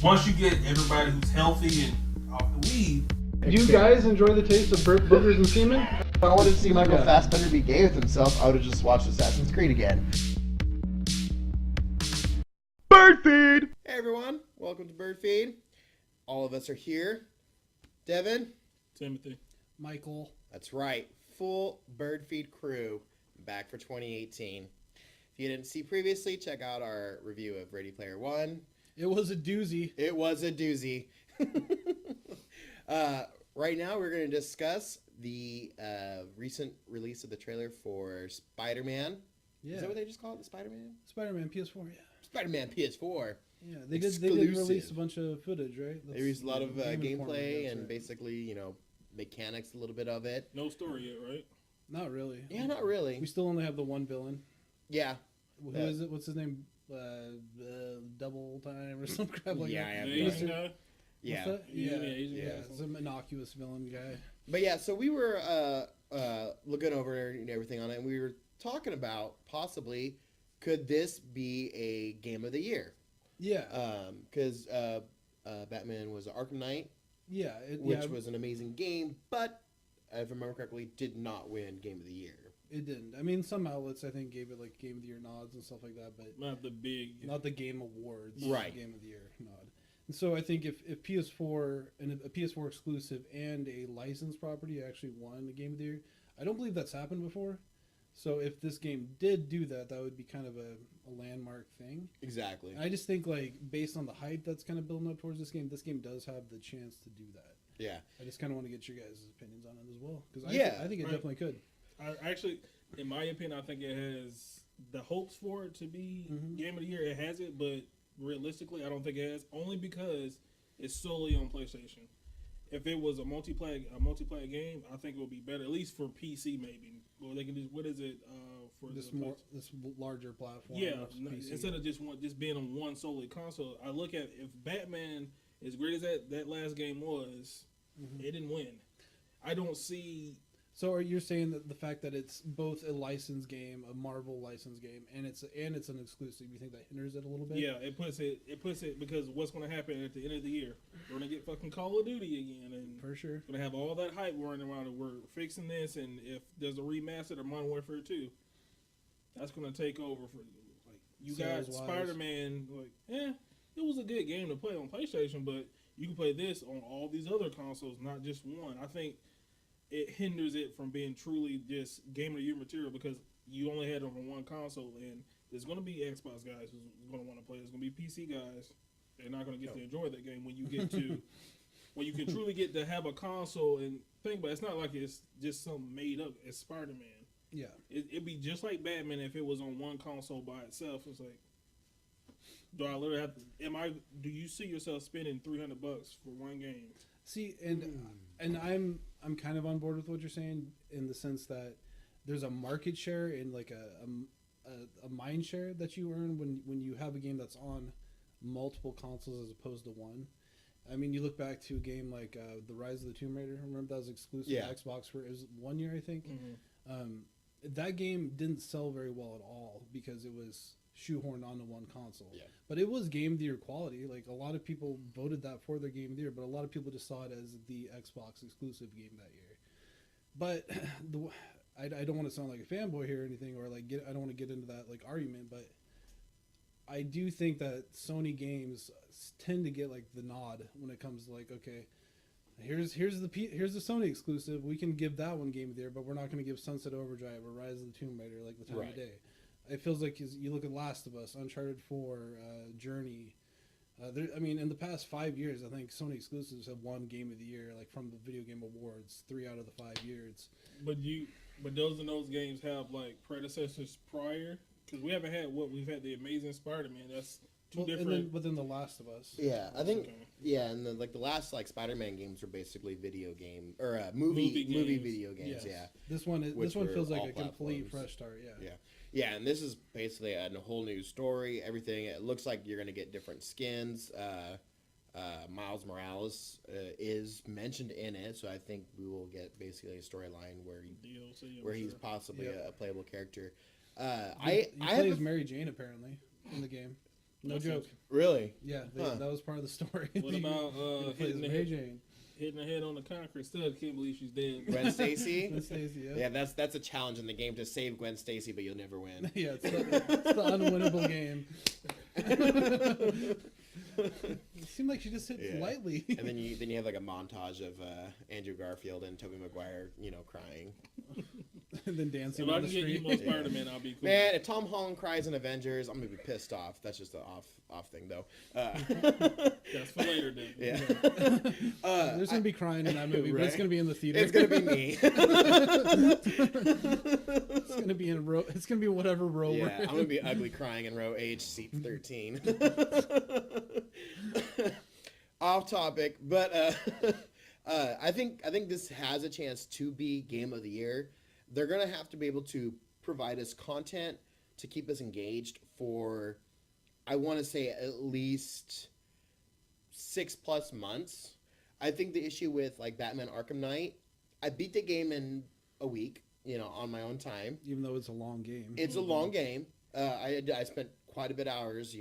once you get everybody who's healthy and off the weed. Do you guys enjoy the taste of burnt boogers and semen? If I wanted to see Michael Fassbender be gay with himself, I would have just watched Assassin's Creed again. Bird Feed! Hey everyone, welcome to Bird Feed. All of us are here. Devin. Timothy. Michael. That's right, full Bird Feed crew back for 2018. If you didn't see previously, check out our review of Ready Player One. It was a doozy. It was a doozy. Right now, we're going to discuss the recent release of the trailer for Spider-Man. Yeah. Is that what they just call it? The Spider-Man? Spider-Man PS4, yeah. Spider-Man PS4. Yeah, they did release a bunch of footage, right? They released a lot of gameplay and basically, you know, mechanics, a little bit of it. No story yet, right? Not really. Yeah, not really. We still only have the one villain. Yeah. Who is it? What's his name? Double Time or some crap like yeah, that. I The have Asian guy? Yeah. Yeah, some innocuous villain guy. But yeah, so we were looking over everything on it, and we were talking about possibly could this be a game of the year? Yeah. Because Batman was Arkham Knight. Yeah. Which was an amazing game, but if I remember correctly, did not win Game of the Year. It didn't. I mean, some outlets I think gave it like Game of the Year nods and stuff like that, but not the Game Awards, right? Game of the Year nod. And so I think if PS4 and a PS4 exclusive and a licensed property actually won the Game of the Year, I don't believe that's happened before. So if this game did do that, that would be kind of a landmark thing. Exactly. And I just think like based on the hype that's kind of building up towards this game does have the chance to do that. Yeah. I just kind of want to get your guys' opinions on it as well because I think it definitely could. Actually, in my opinion, I think it has the hopes for it to be Game of the Year. It has it, but realistically, I don't think it has. Only because it's solely on PlayStation. If it was a multiplayer game, I think it would be better, at least for PC maybe. Or they can do what is it for this larger platform? Yeah, instead of just being on one solely console. I look at if Batman, as great as that last game was, it didn't win. I don't see. So are you saying that the fact that it's both a licensed game, a Marvel licensed game, and it's an exclusive, you think that hinders it a little bit? Yeah, it puts it because what's going to happen at the end of the year? We're going to get fucking Call of Duty again, and for sure, going to have all that hype running around, and we're fixing this, and if there's a remaster of Modern Warfare 2, that's going to take over for like you got Spider-Man. Like, it was a good game to play on PlayStation, but you can play this on all these other consoles, not just one. I think it hinders it from being truly just Game of the Year material because you only had it on one console, and there's going to be Xbox guys who's going to want to play. There's going to be PC guys. They're not going to get to enjoy that game when you get to when you can truly get to have a console and think about it. It's not like it's just something made up. It's Spider-Man. Yeah, it'd be just like Batman if it was on one console by itself. It's like, do I literally have to? Do you see yourself spending $300 for one game? See, and I'm kind of on board with what you're saying in the sense that there's a market share and like a mind share that you earn when you have a game that's on multiple consoles as opposed to one. I mean, you look back to a game like The Rise of the Tomb Raider. Remember that was exclusive to Xbox for it was 1 year, I think. That game didn't sell very well at all because it was shoehorned onto one console. Yeah. But it was Game of the Year quality. Like a lot of people voted that for their Game of the Year, but a lot of people just saw it as the Xbox exclusive game that year. But I don't want to sound like a fanboy here or anything, or like I don't want to get into that like argument, but I do think that Sony games tend to get like the nod when it comes to like, okay, here's the Sony exclusive. We can give that one Game of the Year, but we're not going to give Sunset Overdrive or Rise of the Tomb Raider like the time of day. It feels like you look at Last of Us, Uncharted 4, Journey. In the past 5 years, I think Sony exclusives have won Game of the Year, like from the Video Game Awards, 3 out of the 5 years. But those games have like predecessors prior, because we've had the Amazing Spider-Man. That's two different. Within the Last of Us. Yeah, I think. Okay. Yeah, and the last like Spider-Man games were basically video game or movie video games. Yes. Yeah. This one feels like a complete fresh start. Yeah. Yeah. Yeah, and this is basically a whole new story. Everything. It looks like you're gonna get different skins. Miles Morales is mentioned in it, so I think we will get basically a storyline where he's possibly a playable character. He plays Mary Jane apparently in the game. No joke. Really? Yeah, that was part of the story. What about hitting Jane? Hitting her head on the concrete stud? Can't believe she's dead. Gwen Stacy? Gwen Stacy, Yeah, that's a challenge in the game to save Gwen Stacy, but you'll never win. Yeah, it's the unwinnable game. It seemed like she just hit lightly. And then you have like a montage of Andrew Garfield and Tobey Maguire, crying. And then dancing If I on can the get street. emo Spider-Man, I'll be cool. Man, if Tom Holland cries in Avengers, I'm gonna be pissed off. That's just an off thing though. That's for later, then. Yeah. There's gonna be crying in that movie, but it's Right. gonna be in the theater. It's gonna be me. It's gonna be whatever row we're Yeah, in. I'm gonna be ugly crying in row H, seat 13. Off topic, but I think this has a chance to be game of the year. They're gonna have to be able to provide us content to keep us engaged for, I want to say, at least 6+ months. I think the issue with like Batman Arkham Knight, I beat the game in a week, on my own time. Even though it's a long game. It's a long game. I spent quite a bit of hours,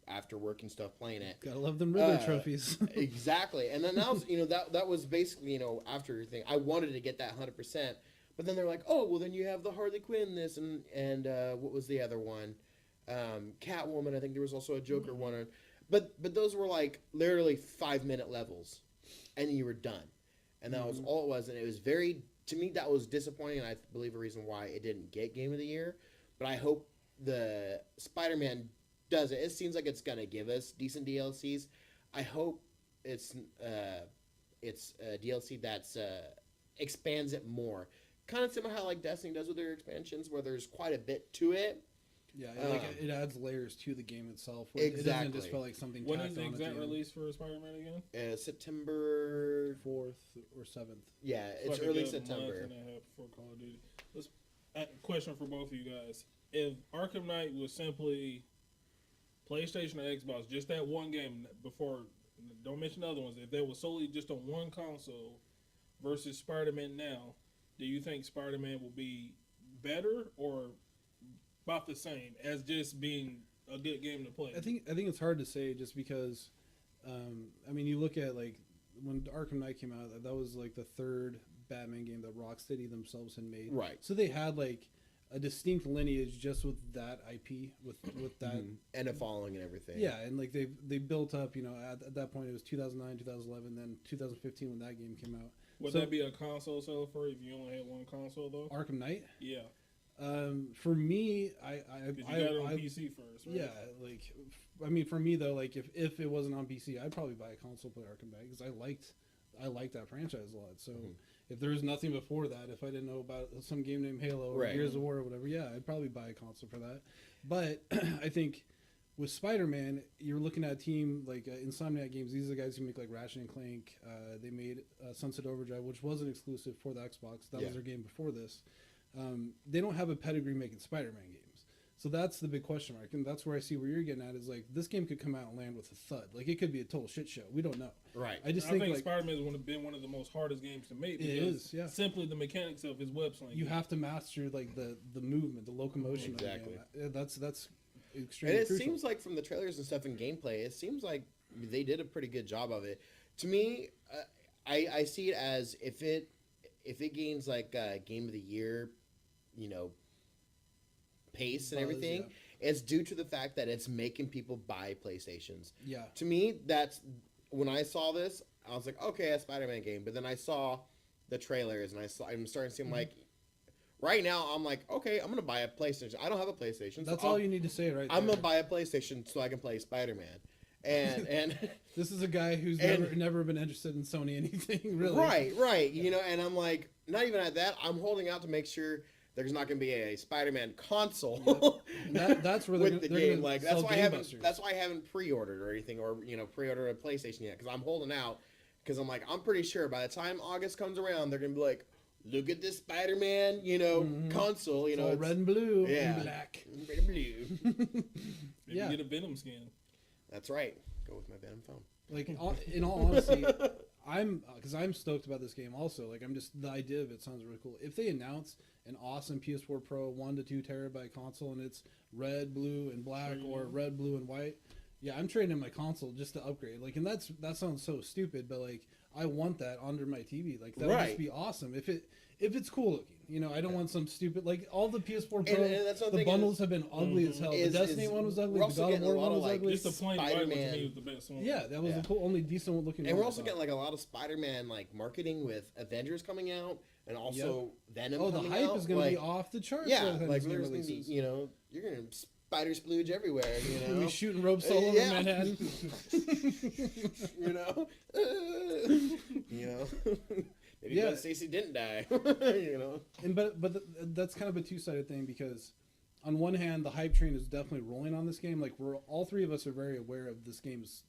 after work and stuff playing it. Gotta love them Riddler trophies. Exactly. And then that was, that was basically, after everything, I wanted to get that 100%. But then they're like, oh, well, then you have the Harley Quinn, this, and what was the other one? Catwoman, I think there was also a Joker one. But those were like literally 5-minute levels. And you were done. And that was all it was. And it was to me, that was disappointing. And I believe a reason why it didn't get Game of the Year. But I hope the Spider-Man does it. It seems like it's going to give us decent DLCs. I hope it's a DLC that's expands it more. Kind of similar how like Destiny does with their expansions, where there's quite a bit to it. Yeah, it adds layers to the game itself. Exactly. It doesn't just feel like something. When is the exact release for Spider-Man again? September 4th or 7th. Yeah, it's like early a September. month and a half before Call of Duty. Question for both of you guys: if Arkham Knight was simply PlayStation or Xbox, just that one game, before, don't mention the other ones, if that was solely just on one console versus Spider-Man now, do you think Spider-Man will be better or about the same as just being a good game to play? I think it's hard to say just because, you look at like when Arkham Knight came out, that was like the third Batman game that Rocksteady themselves had made. Right. So they had like a distinct lineage just with that IP, with that and a following and everything. Yeah, and like they built up. At that point it was 2009, 2011, then 2015 when that game came out. Would that be a console seller for you if you only had one console though? Arkham Knight? Yeah. For me, I got it on PC first, right? Yeah, for me though, like if it wasn't on PC, I'd probably buy a console, play Arkham Knight, because I liked that franchise a lot. So if there was nothing before that, if I didn't know about some game named Halo or Gears of War or whatever, yeah, I'd probably buy a console for that. But I think with Spider-Man, you're looking at a team like Insomniac Games. These are the guys who make like Ratchet and Clank. They made Sunset Overdrive, which wasn't exclusive for the Xbox. That was their game before this. They don't have a pedigree making Spider-Man games. So that's the big question mark. And that's where I see where you're getting at is like this game could come out and land with a thud. Like it could be a total shit show. We don't know. Right. I think like, Spider-Man has been one of the most hardest games to make. It is, yeah. Simply the mechanics of his web slinging. You have to master like the movement, the locomotion. Exactly. Of the game. That's extremely And it crucial. seems like from the trailers and stuff and gameplay, it seems like they did a pretty good job of it. To me, I see it as if it gains like Game of the Year, pace and everything, it's due to the fact that it's making people buy PlayStations. Yeah. To me, that's when I saw this, I was like, okay, a Spider-Man game. But then I saw the trailers and I'm starting to see like. Right now, I'm like, okay, I'm going to buy a PlayStation. I don't have a PlayStation. That's all you need to say, right? I'm going to buy a PlayStation so I can play Spider-Man. And this is a guy who's never been interested in Sony anything, really. Right. Yeah. And I'm like, not even at that. I'm holding out to make sure there's not going to be a Spider-Man console. Yep. That's where with the game. Like that's why I haven't pre-ordered or anything, or pre-ordered a PlayStation yet, because I'm holding out. Because I'm like, I'm pretty sure by the time August comes around, they're going to be like, look at this Spider-Man, console. It's all red and blue and black. Red and blue. Maybe get a Venom skin. That's right. Go with my Venom phone. Like, in all honesty, I'm stoked about this game also. Like, the idea of it sounds really cool. If they announce an awesome PS4 Pro 1 to 2 terabyte console and it's red, blue, and black, or red, blue, and white, yeah, I'm trading in my console just to upgrade. Like, and that sounds so stupid, but like, I want that under my TV. Like, that would just be awesome if it's cool looking. You know, I don't want some stupid, like, all the PS4 Pro, and that's the bundles have been ugly as hell. The Destiny one was ugly. The God of War one was ugly. Just the plain white one to me was the best one. Yeah, that was the only decent one looking. And we're also getting like a lot of Spider-Man like marketing with Avengers coming out and also Venom. Oh, the hype is going to be off the charts. Yeah, like there's going to be, you know, you're going to spider splooge everywhere. You know, we shooting ropes all over Manhattan. You know, you know. Maybe Gwen Stacy didn't die, you know. And but that's kind of a two-sided thing because, on one hand, the hype train is definitely rolling on this game. Like all three of us are very aware of this game's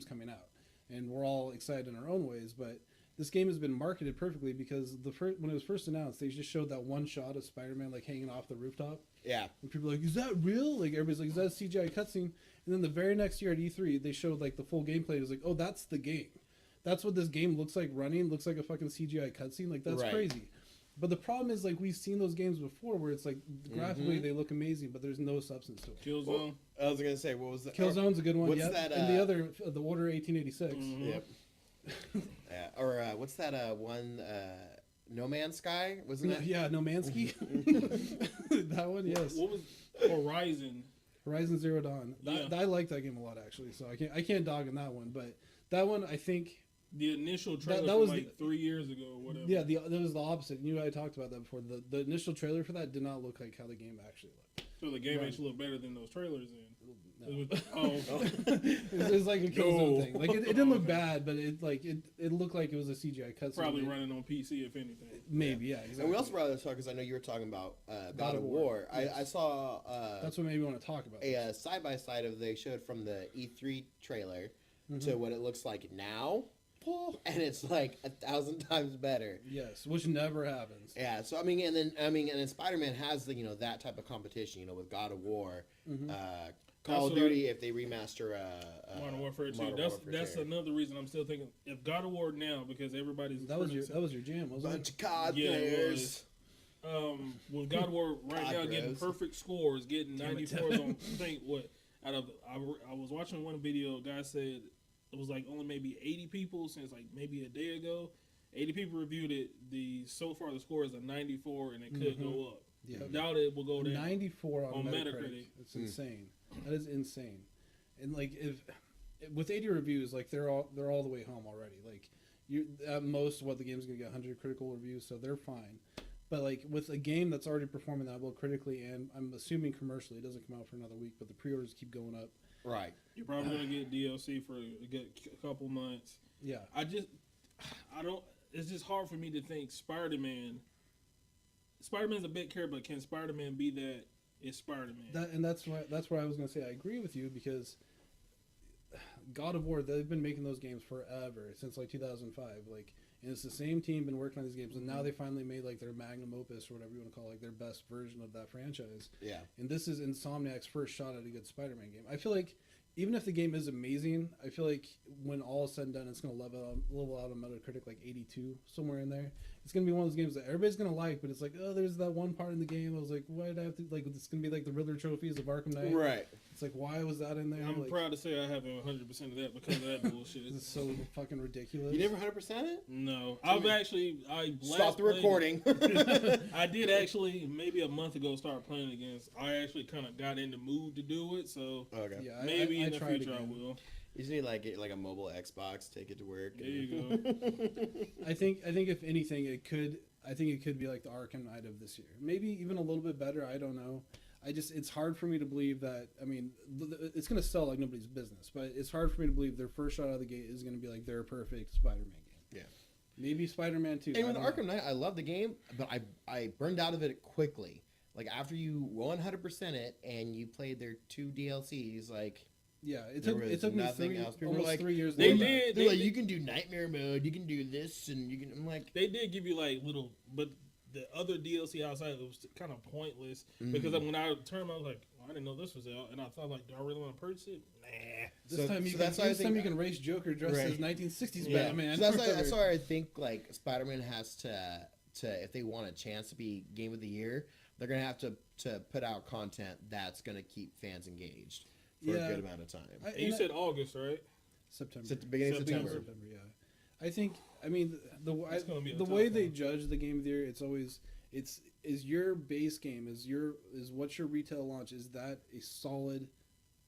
coming out, and we're all excited in our own ways. But this game has been marketed perfectly because when it was first announced, they just showed that one shot of Spider-Man like hanging off the rooftop. Yeah. And people are like, "Is that real?" Like everybody's like, "Is that a CGI cutscene?" And then the very next year at E3, they showed like the full gameplay. It was like, "Oh, that's the game. That's what this game looks like running. Looks like a fucking CGI cutscene. Like, that's crazy." But the problem is, like, we've seen those games before where it's like graphically they look amazing, but there's no substance to it. Killzone. Well, I was gonna say, what was that? Killzone's a good one. What's that? And the other, the Order 1886. Yep. Yeah. Or what's that one? No Man's Sky, wasn't it? Yeah, No Man's Sky. That one, yes. What was Horizon? Horizon Zero Dawn. Yeah. I like that game a lot, actually. So I can't dog on that one, but that one I think. The initial trailer that from was like 3 years ago or whatever. Yeah, that was the opposite. You and I talked about that before. The initial trailer for that did not look like how the game actually looked. So the game actually looked better than those trailers then. No. It was like a Killzone thing. Like it didn't look bad, but it looked like it was a CGI cutscene. Probably running on PC if anything. Maybe, yeah, exactly. And we also brought this up because I know you were talking about God of War. Yes. I saw that's what made me want to talk about a side by side of they showed from the E3 trailer to what it looks like now. And it's like 1,000 times better. Yes, which never happens. Yeah, so and then Spider-Man has the that type of competition, with God of War, Call of Duty if they remaster Modern Warfare 2. That's 2. another reason I'm still thinking if God of War now because everybody's that was your jam, wasn't bunch it? of COD players. With God of War now getting perfect scores, getting 94s on I was watching one video, a guy said it was like only maybe 80 people since like maybe a day ago. 80 people reviewed it. So far the score is a 94 and it could go up. Yeah. I doubt it will go down. 94 on Metacritic. It's insane. That is insane. And like if with 80 reviews, like they're all the way home already. Like you at most what the game's gonna get 100 critical reviews, so they're fine. But like with a game that's already performing that well critically and I'm assuming commercially, it doesn't come out for another week, but the pre-orders keep going up. Right. You're probably gonna get DLC for a couple months. Yeah. It's just hard for me to think Spiderman's a bit character, but can Spider-Man be that? It's Spider-Man. That's where I was gonna say I agree with you because God of War, they've been making those games forever since like 2005. Like, and it's the same team been working on these games, and now they finally made like their magnum opus or whatever you want to call it, like their best version of that franchise. Yeah. And this is Insomniac's first shot at a good Spider-Man game. I feel like even if the game is amazing, I feel like when all is said and done, it's going to level out on Metacritic like 82, somewhere in there. It's going to be one of those games that everybody's going to like, but it's like, oh, there's that one part in the game. I was like, why did I have to, like, it's going to be like the Riddler trophies of Arkham Knight. Right. It's like, why was that in there? I'm like, proud to say I haven't 100% of that because of that bullshit. It's so fucking ridiculous. You never 100% it? No. Stop the recording. I did actually, maybe a month ago, start playing against. I actually kind of got in the mood to do it, so okay. Yeah, maybe I in the future I will. You just need get like a mobile Xbox, take it to work. There you go. I think if anything, it could be like the Arkham Knight of this year. Maybe even a little bit better. I don't know. It's hard for me to believe that. I mean, it's going to sell like nobody's business, but it's hard for me to believe their first shot out of the gate is going to be like their perfect Spider-Man game. Yeah. Maybe Spider-Man 2. And with Arkham Knight, I love the game, but I burned out of it quickly. Like after you 100% it and you played their 2 DLCs, like. Yeah, it took me almost 3 years. They They're like, you can do nightmare mode, you can do this, and you can. I'm like, they did give you like little, but the other DLC outside it was kind of pointless because when I turned, I was like, I didn't know this was out, and I thought, like, do I really want to purchase it? Nah. This time you can race Joker dressed as 1960s Batman. So that's why I think like Spider-Man has to if they want a chance to be Game of the Year, they're gonna have to put out content that's gonna keep fans engaged for a good amount of time. You said August, right? September. Beginning of September. Yeah. I think. I mean, the way they judge the Game of the Year, it's always is your base game is what's your retail launch? Is that a solid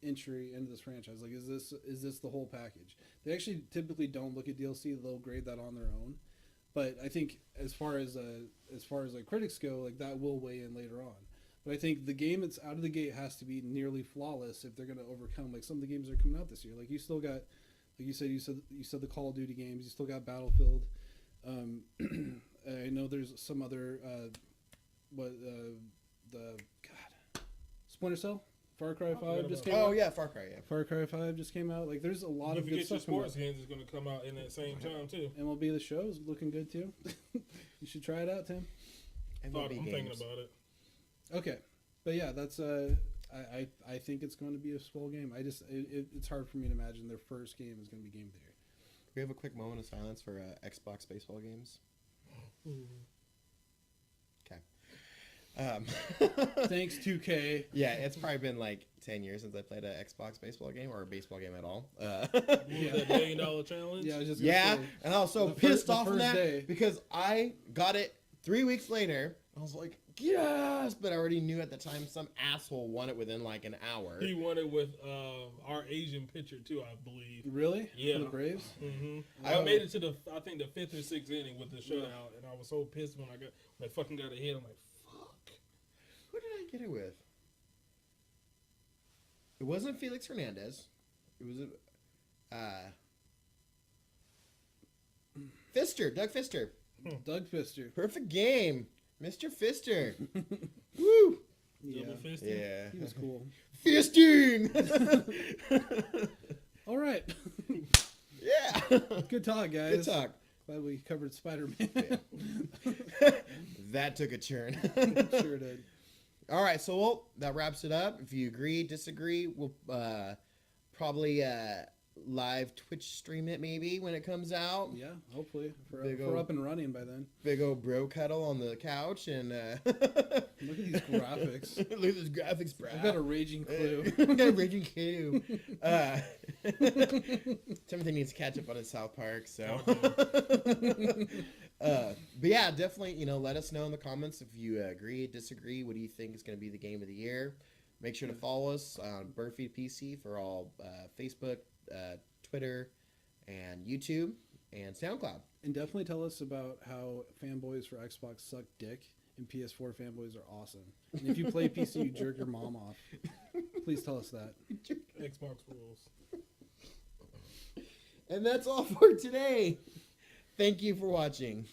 entry into this franchise? Like, is this the whole package? They actually typically don't look at DLC; they'll grade that on their own. But I think as far as critics go, like that will weigh in later on. But I think the game that's out of the gate has to be nearly flawless if they're going to overcome like some of the games that are coming out this year. Like you still got, like you said the Call of Duty games. You still got Battlefield. I know there's some other Splinter Cell. Far Cry 5 just came out. Oh yeah, Far Cry. Yeah, Far Cry 5 just came out. Like, there's a lot of good stuff. Sports games is going to come out in that same time too. MLB The Show is looking good too. You should try it out, Tim. I'm thinking about it. Okay, but yeah, that's I think it's going to be a swell game. It's hard for me to imagine their first game is going to be Game of the Year. We have a quick moment of silence for Xbox baseball games. Thanks, 2K. Yeah, it's probably been like 10 years since I played an Xbox baseball game or a baseball game at all. That $1 million challenge. Yeah, I was just gonna say, and I was so pissed off on that day. because I got it 3 weeks later. I was like, yes, but I already knew at the time some asshole won it within like an hour. He won it with our Asian pitcher too, I believe. Really? Yeah. For the Braves? Mm-hmm. I made it to the 5th or 6th inning with the shutout, and I was so pissed when I fucking got a hit. I'm like, who did I get it with? It wasn't Felix Hernandez. It was Fister, Doug Fister. Doug Fister. Perfect game. Mr. Fister. Woo! Yeah. Double fisting? Yeah. He was cool. Fisting! All right. Yeah. Good talk, guys. Good talk. Glad we covered Spider-Man. Yeah. That took a turn. Sure did. All right, so that wraps it up. If you agree, disagree, we'll probably live Twitch stream it maybe when it comes out. Yeah, hopefully. If we're up and running by then. Big old bro cuddle on the couch and look at these graphics. Look at these graphics, bro. I've got a raging clue. I've got a raging clue. Timothy needs to catch up on his South Park, so. But yeah, definitely, let us know in the comments if you agree, disagree. What do you think is going to be the game of the year? Make sure to follow us on Birdfeed PC for all Facebook, Twitter, and YouTube, and SoundCloud. And definitely tell us about how fanboys for Xbox suck dick and PS4 fanboys are awesome. And if you play PC, you jerk your mom off. Please tell us that. Xbox rules. And that's all for today. Thank you for watching.